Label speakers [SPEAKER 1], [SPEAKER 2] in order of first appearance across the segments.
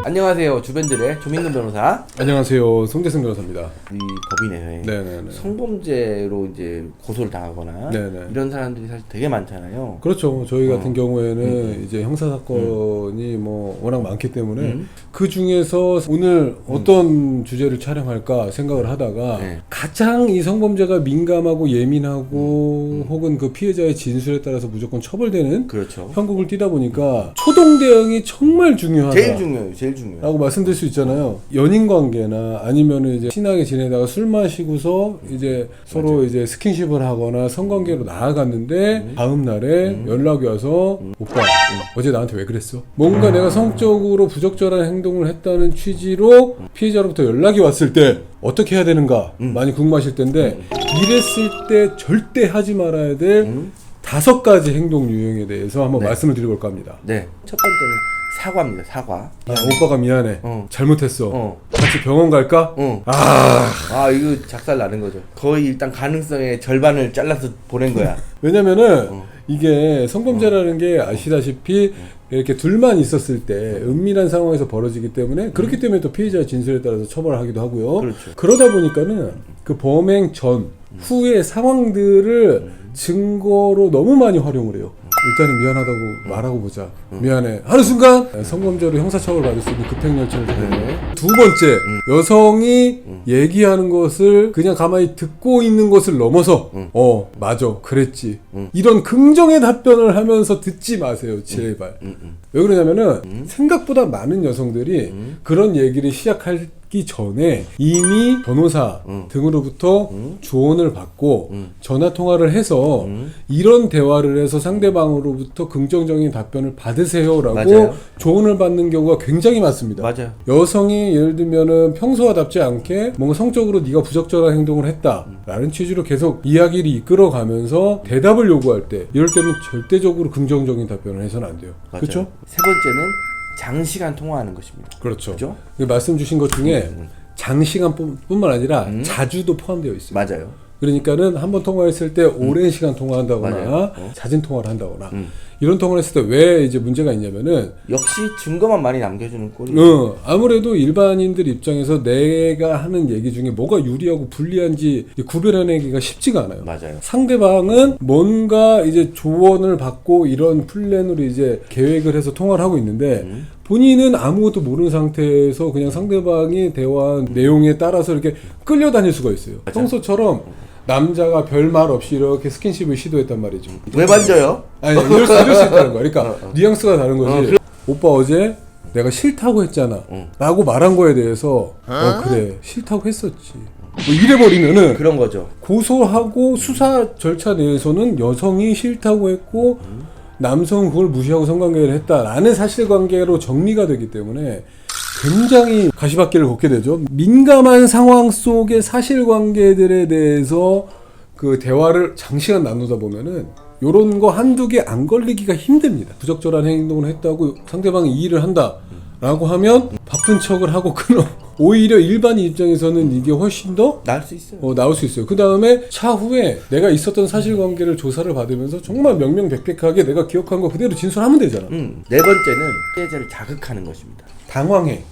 [SPEAKER 1] 안녕하세요. 주변들의 조민근 변호사.
[SPEAKER 2] 안녕하세요. 송재승 변호사입니다.
[SPEAKER 1] 이 법인에
[SPEAKER 2] 네네네.
[SPEAKER 1] 성범죄로 이제 고소를 당하거나
[SPEAKER 2] 네네.
[SPEAKER 1] 이런 사람들이 사실 되게 많잖아요.
[SPEAKER 2] 그렇죠. 저희 같은 경우에는 이제 형사 사건이 뭐 워낙 많기 때문에 그 중에서 오늘 어떤 주제를 촬영할까 생각을 하다가
[SPEAKER 1] 네.
[SPEAKER 2] 가장 이 성범죄가 민감하고 예민하고 혹은 그 피해자의 진술에 따라서 무조건 처벌되는
[SPEAKER 1] 그렇죠.
[SPEAKER 2] 형국을 띄다 보니까 초동 대응이 정말 중요하다.
[SPEAKER 1] 제일 중요해요. 제일 중요해요.
[SPEAKER 2] 라고 말씀드릴 수 있잖아요. 연인 관계나 아니면은 이제 친하게 지내다가 술 마시고서 이제 서로 이제 스킨십을 하거나 성관계로 나아갔는데 다음 날에 연락이 와서 오빠 어제 나한테 왜 그랬어? 뭔가 내가 성적으로 부적절한 행동을 했다는 취지로 피해자로부터 연락이 왔을 때 어떻게 해야 되는가 많이 궁금하실 텐데 이랬을 때 절대 하지 말아야 될 5가지 행동 유형에 대해서 한번 말씀을 드리고 올까 합니다.
[SPEAKER 1] 네. 첫 번째는 사과입니다. 사과.
[SPEAKER 2] 야, 오빠가 미안해. 잘못했어. 같이 병원 갈까?
[SPEAKER 1] 이거 작살 나는 거죠. 거의 일단 가능성의 절반을 잘라서 보낸 거야.
[SPEAKER 2] 왜냐면은 이게 성범죄라는 게 아시다시피 이렇게 둘만 있었을 때 은밀한 상황에서 벌어지기 때문에 그렇기 때문에 또 피해자의 진술에 따라서 처벌을 하기도 하고요.
[SPEAKER 1] 그렇죠.
[SPEAKER 2] 그러다 보니까는 그 범행 전, 후의 상황들을 증거로 너무 많이 활용을 해요. 일단은 미안하다고 말하고 보자. 미안해. 하는 순간 성범죄로 형사처벌 받을 수 있는 급행열차를 타는 두 번째, 여성이 얘기하는 것을 그냥 가만히 듣고 있는 것을 넘어서 맞아 그랬지. 이런 긍정의 답변을 하면서 듣지 마세요. 제발. 왜 그러냐면은 생각보다 많은 여성들이 그런 얘기를 시작하기 전에 이미 변호사 등으로부터 조언을 받고 전화 통화를 해서 이런 대화를 해서 상대방으로부터 긍정적인 답변을 받으세요라고
[SPEAKER 1] 맞아요.
[SPEAKER 2] 조언을 받는 경우가 굉장히 많습니다.
[SPEAKER 1] 맞아요.
[SPEAKER 2] 여성이 예를 들면은 평소와답지 않게 뭔가 성적으로 네가 부적절한 행동을 했다라는 취지로 계속 이야기를 이끌어가면서 대답을 요구할 때 이럴 때는 절대적으로 긍정적인 답변을 해서는 안 돼요.
[SPEAKER 1] 맞아요.
[SPEAKER 2] 그렇죠?
[SPEAKER 1] 세 번째는 장시간 통화하는 것입니다.
[SPEAKER 2] 그렇죠.
[SPEAKER 1] 그죠?
[SPEAKER 2] 말씀 주신 것 중에 장시간뿐만 아니라 자주도 포함되어 있어요.
[SPEAKER 1] 맞아요.
[SPEAKER 2] 그러니까는 한번 통화했을 때 오랜 시간 통화한다거나
[SPEAKER 1] 맞아요.
[SPEAKER 2] 사진 통화를 한다거나 이런 통화를 했을 때 왜 이제 문제가 있냐면은
[SPEAKER 1] 역시 증거만 많이 남겨주는 꼴이.
[SPEAKER 2] 아무래도 일반인들 입장에서 내가 하는 얘기 중에 뭐가 유리하고 불리한지 구별해내기가 쉽지가 않아요.
[SPEAKER 1] 맞아요.
[SPEAKER 2] 상대방은 뭔가 이제 조언을 받고 이런 플랜으로 이제 계획을 해서 통화를 하고 있는데 본인은 아무것도 모르는 상태에서 그냥 상대방이 대화한 내용에 따라서 이렇게 끌려다닐 수가 있어요.
[SPEAKER 1] 맞아.
[SPEAKER 2] 평소처럼 남자가 별말 없이 이렇게 스킨십을 시도했단 말이죠.
[SPEAKER 1] 왜 만져요?
[SPEAKER 2] 아니 이럴 수 있다는 거야. 그러니까 뉘앙스가 다른 거지. 오빠 어제 내가 싫다고 했잖아 라고 말한 거에 대해서 그래 싫다고 했었지 뭐 이래버리면은
[SPEAKER 1] 그런 거죠.
[SPEAKER 2] 고소하고 수사 절차 내에서는 여성이 싫다고 했고 남성은 그걸 무시하고 성관계를 했다라는 사실관계로 정리가 되기 때문에 굉장히 가시밭길을 걷게 되죠. 민감한 상황 속의 사실관계들에 대해서 그 대화를 장시간 나누다 보면은 요런 거 한두 개 안 걸리기가 힘듭니다. 부적절한 행동을 했다고 상대방이 이의를 한다라고 하면 바쁜 척을 하고 끊어. 오히려 일반인 입장에서는 이게 훨씬 더
[SPEAKER 1] 나을 수 있어요.
[SPEAKER 2] 나올 수 있어요. 그 다음에 차후에 내가 있었던 사실관계를 조사를 받으면서 정말 명명백백하게 내가 기억한 거 그대로 진술하면 되잖아.
[SPEAKER 1] 네 번째는 피해자를 자극하는 것입니다.
[SPEAKER 2] 당황해.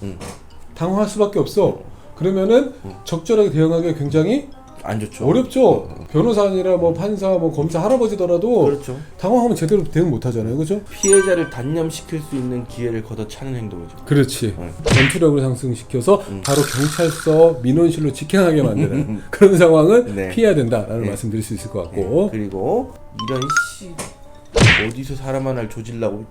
[SPEAKER 2] 당황할 수밖에 없어. 그러면은 적절하게 대응하기가 굉장히
[SPEAKER 1] 안 좋죠.
[SPEAKER 2] 어렵죠. 변호사 아니라 뭐 판사, 뭐 검사 할아버지더라도
[SPEAKER 1] 그렇죠.
[SPEAKER 2] 당황하면 제대로 대응 못 하잖아요. 그죠?
[SPEAKER 1] 피해자를 단념시킬 수 있는 기회를 걷어차는 행동이죠.
[SPEAKER 2] 그렇지. 전투력을 상승시켜서 바로 경찰서 민원실로 직행하게 만드는 그런 상황은
[SPEAKER 1] 네.
[SPEAKER 2] 피해야 된다라는 말씀드릴 수 있을 것 같고.
[SPEAKER 1] 그리고 이런 씨 어디서 사람 하나를 조질라고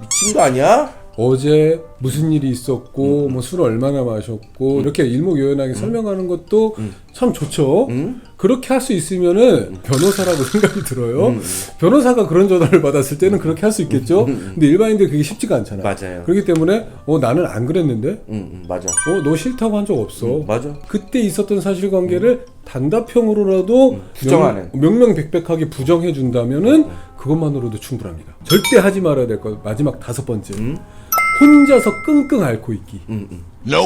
[SPEAKER 1] 미친 거 아니야?
[SPEAKER 2] 어제 무슨 일이 있었고 뭐 술을 얼마나 마셨고 이렇게 일목요연하게 설명하는 것도 참 좋죠. 그렇게 할 수 있으면은 변호사라고 생각이 들어요. 변호사가 그런 전화를 받았을 때는 그렇게 할 수 있겠죠. 근데 일반인들 그게 쉽지가 않잖아요.
[SPEAKER 1] 맞아요.
[SPEAKER 2] 그렇기 때문에 나는 안 그랬는데
[SPEAKER 1] 맞아.
[SPEAKER 2] 너 싫다고 한 적 없어.
[SPEAKER 1] 맞아.
[SPEAKER 2] 그때 있었던 사실관계를 단답형으로라도
[SPEAKER 1] 부정하는.
[SPEAKER 2] 명명백백하게 부정해 준다면은 그것만으로도 충분합니다. 절대 하지 말아야 될 것 마지막 5번째. 혼자서 끙끙 앓고 있기.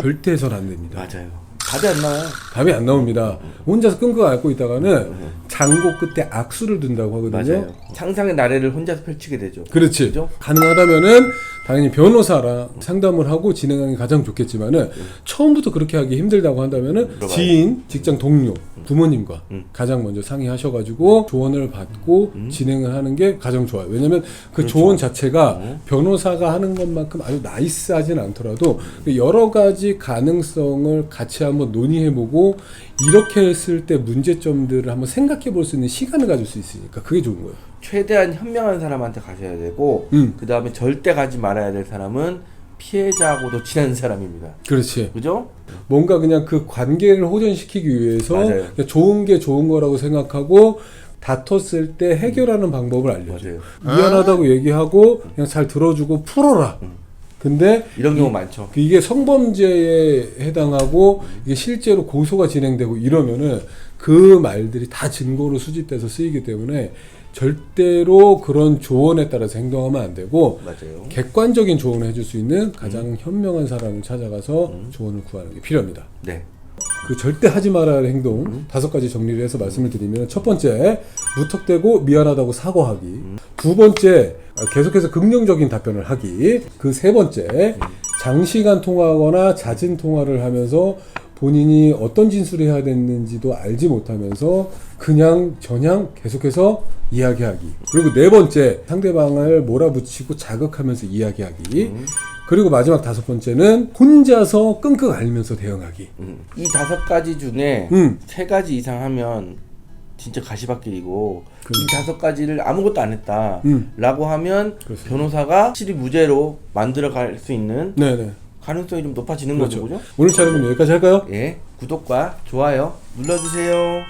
[SPEAKER 2] 절대 해서는 안 됩니다.
[SPEAKER 1] 맞아요. 답이 안 나와요.
[SPEAKER 2] 답이 안 나옵니다. 혼자서 끙끙 앓고 있다가는 장고 끝에 악수를 둔다고 하거든요.
[SPEAKER 1] 맞아요. 상상의 나래를 혼자서 펼치게 되죠.
[SPEAKER 2] 그렇지.
[SPEAKER 1] 그죠?
[SPEAKER 2] 가능하다면은 당연히 변호사랑 상담을 하고 진행하는 게 가장 좋겠지만은 처음부터 그렇게 하기 힘들다고 한다면은 지인, 직장 동료, 부모님과 가장 먼저 상의하셔가지고 조언을 받고 진행을 하는 게 가장 좋아요. 왜냐면 그
[SPEAKER 1] 그렇죠.
[SPEAKER 2] 조언 자체가 변호사가 하는 것만큼 아주 나이스하진 않더라도 여러 가지 가능성을 같이 한번 논의해보고 이렇게 했을 때 문제점들을 한번 생각해 볼 수 있는 시간을 가질 수 있으니까 그게 좋은 거예요.
[SPEAKER 1] 최대한 현명한 사람한테 가셔야 되고 그 다음에 절대 가지 말아야 될 사람은 피해자하고도 친한 사람입니다.
[SPEAKER 2] 그렇지.
[SPEAKER 1] 그죠?
[SPEAKER 2] 뭔가 그냥 그 관계를 호전시키기 위해서
[SPEAKER 1] 맞아요.
[SPEAKER 2] 그냥 좋은 게 좋은 거라고 생각하고 다퉜을 때 해결하는 방법을 알려줘요. 미안하다고 얘기하고 그냥 잘 들어주고 풀어라. 근데
[SPEAKER 1] 이런 경우 많죠.
[SPEAKER 2] 이게 성범죄에 해당하고 이게 실제로 고소가 진행되고 이러면은 그 말들이 다 증거로 수집돼서 쓰이기 때문에 절대로 그런 조언에 따라서 행동하면 안 되고
[SPEAKER 1] 맞아요.
[SPEAKER 2] 객관적인 조언을 해줄 수 있는 가장 현명한 사람을 찾아가서 조언을 구하는 게 필요합니다.
[SPEAKER 1] 네.
[SPEAKER 2] 그 절대 하지 말아야 할 행동 5가지 정리를 해서 말씀을 드리면 첫 번째, 무턱대고 미안하다고 사과하기. 두 번째, 계속해서 긍정적인 답변을 하기. 그 세 번째, 장시간 통화하거나 잦은 통화를 하면서 본인이 어떤 진술을 해야 되는지도 알지 못하면서 그냥 계속해서 이야기하기. 그리고 네 번째, 상대방을 몰아붙이고 자극하면서 이야기하기. 그리고 마지막 5번째는 혼자서 끙끙 앓으면서 대응하기.
[SPEAKER 1] 이 5가지 중에 3가지 이상 하면 진짜 가시밭길이고 이 5가지를 아무것도 안 했다 라고 하면
[SPEAKER 2] 그렇습니다.
[SPEAKER 1] 변호사가 확실히 무죄로 만들어 갈 수 있는
[SPEAKER 2] 네네.
[SPEAKER 1] 가능성이 좀 높아지는
[SPEAKER 2] 그렇죠.
[SPEAKER 1] 거죠. 그죠?
[SPEAKER 2] 오늘 촬영은 여기까지 할까요?
[SPEAKER 1] 예, 구독과 좋아요 눌러주세요.